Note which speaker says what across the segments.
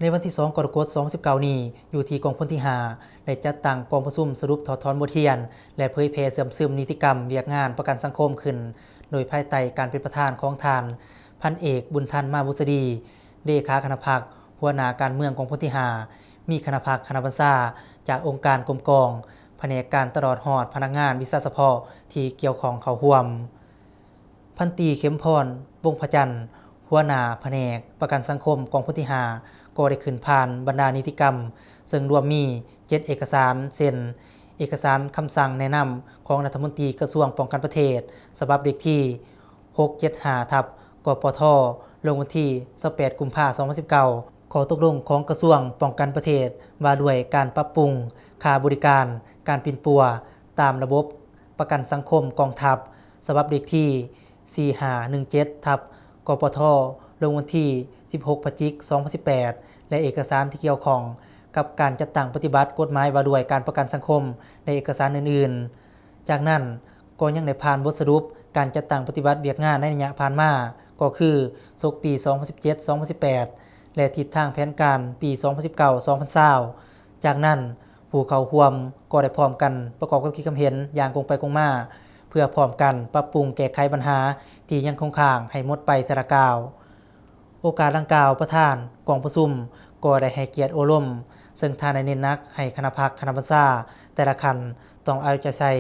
Speaker 1: ในวันที่2กรกฎาคม2019นี้อยู่ที่กองพลที่5ได้จัดตั้งกองประชุมสรุปถอดถอนบทเรียนและเผยแพร่เสื่อมซึมนิติกรรมเวียกงานประกันสังคมขึ้นโดยภายใต้การเป็นประธานของท่านพันเอกบุญทันมาบุษดีเลขาคณะพรรคหัวหน้าการเมืองกองพลที่5มีคณะพรรคคณะบรรษาจากองค์การกรมกองแผนกการตลอดหอดพนักงานวิชาเฉพาะที่เกี่ยวข้องเข้าร่วมพันตรีเข้มพรวงศ์พจันทร์หัวหน้าแผนกประกันสังคมกองพลที่5ก็ได้ขึ้นผ่านบรรดานิติกรรมซึ่งรวมมี7เอกสารเซ็นเอกสารคำสั่งแนะนำของรัฐมนตรีกระทรวงป้องกันประเทศฉบับเลขที่675/กปทลงวันที่28กุมภาพันธ์2019ขอตกลงของกระทรวงป้องกันประเทศว่าด้วยการปรับปรุงค่าบริการการปิ่นปัวตามระบบประกันสังคมกองทัพฉบับเลขที่4517/กปทลงวันที่16พฤศจิกายน2018และเอกสารที่เกี่ยวข้องกับการจัดตั้งปฏิบัติกฎหมายว่าด้วยการประกันสังคมในเอกสารอื่นๆจากนั้นก็ยังได้ผ่านบทสรุปการจัดตั้งปฏิบัติเวียกงานในระยะผ่านมาก็คือศกปี2017-2018และทิศทางแผนการปี2019-2020จากนั้นผู้เข้าร่วมก็ได้พร้อมกันประกอบกับคิดความเห็นอย่างตรงไปตรงมาเพื่อพร้อมกันปรับปรุงแก้ไขปัญหาที่ยังคงค้างให้หมดไปแต่ละกล่าวโอกาสดังกล่าวประธานกองประชุมก็ได้ให้เกียรติโอลมซึ่งท่านได้เน้นหนักให้คณะพรรคคณะบรรษาแต่ละคันต้องเอาใจใส่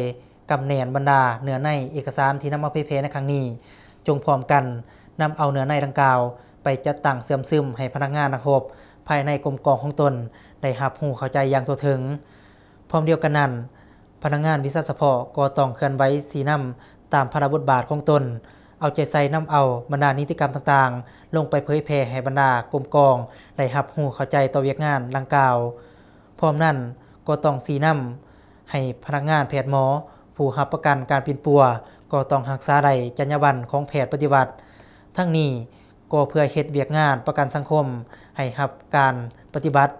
Speaker 1: กำแหน่งบรรดาเนื้อในเอกสารที่นำมาเผยแพร่ในครั้งนี้จงพร้อมกันนำเอาเนื้อในดังกล่าวไปจัดตั้งเสื่อมซึมให้พนักงานระบบภายในกรมกองของตนได้รับรู้เข้าใจอย่างทั่วถึงพร้อมเดียวกันนั้นพนักงานวิชาเฉพาะก็ต้องเคลื่อนไหวสีนำตามพระบทบาทของตนเอาใจใส่นำเอาบรรดานิติกรรมต่างๆลงไปเผยแพร่ให้บรรดากรมกองได้รับรู้เข้าใจต่อเวียกงานดังกล่าวพร้อมนั้นก็ต้องสีนำให้พนักงานแพทย์หมอผู้รับประกันการปิ่นปัวก็ต้องรักษาได้จรรยาบรรณของแพทย์ปฏิบัติทั้งนี้ก็เพื่อเฮ็ดเวียกงานประกันสังคมให้รับการปฏิบัติ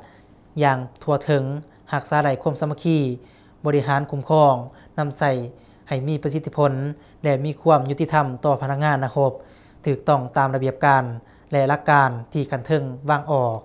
Speaker 1: อย่างทั่วถึงรักษาได้ความสามัคคีบริหารคุ้มครองนำใส่ให้มีประสิทธิผลและมีความยุติธรรมต่อพนักงานนะครับถูกต้องตามระเบียบการและหลักการที่คันถึงวางออก